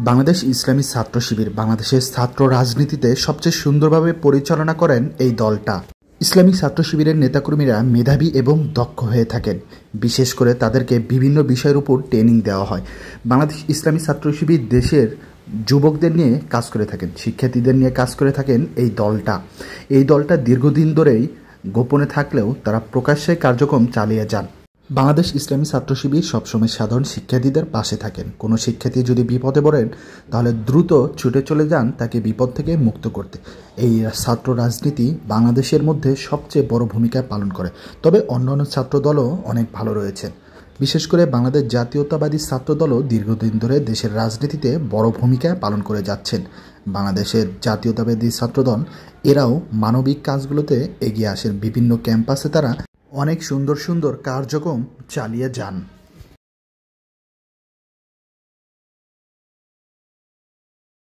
বাংলাদেশ ইসলামী ছাত্র শিবির বাংলাদেশের ছাত্র রাজনীতিতে সবচেয়ে সুন্দরভাবে পরিচালনা করেন এই দলটা। ইসলামী ছাত্র শিবিরের নেতাকর্মীরা মেধাবী এবং দক্ষ হয়ে থাকেন। বিশেষ করে তাদেরকে বিভিন্ন বিষয়ের উপর ট্রেনিং দেওয়া হয়। বাংলাদেশ ইসলামী ছাত্র শিবির দেশের যুবকদের নিয়ে কাজ করে থাকেন, শিক্ষার্থীদের নিয়ে কাজ করে থাকেন এই দলটা দীর্ঘদিন ধরেই গোপনে থাকলেও তারা প্রকাশ্যে কার্যক্রম চালিয়ে যান। বাংলাদেশ ইসলামী ছাত্র শিবির সবসময় সাধারণ শিক্ষার্থীদের পাশে থাকেন। কোনো শিক্ষার্থী যদি বিপদে পড়েন তাহলে দ্রুত ছুটে চলে যান তাকে বিপদ থেকে মুক্ত করতে। এই ছাত্র রাজনীতি বাংলাদেশের মধ্যে সবচেয়ে বড় ভূমিকা পালন করে। তবে অন্যান্য ছাত্র দলও অনেক ভালো রয়েছে। বিশেষ করে বাংলাদেশ জাতীয়তাবাদী ছাত্র দলও দীর্ঘদিন ধরে দেশের রাজনীতিতে বড় ভূমিকা পালন করে যাচ্ছেন। বাংলাদেশের জাতীয়তাবাদী ছাত্রদল এরাও মানবিক কাজগুলোতে এগিয়ে আসেন। বিভিন্ন ক্যাম্পাসে তারা অনেক সুন্দর সুন্দর কার্যক্রম চালিয়ে যান।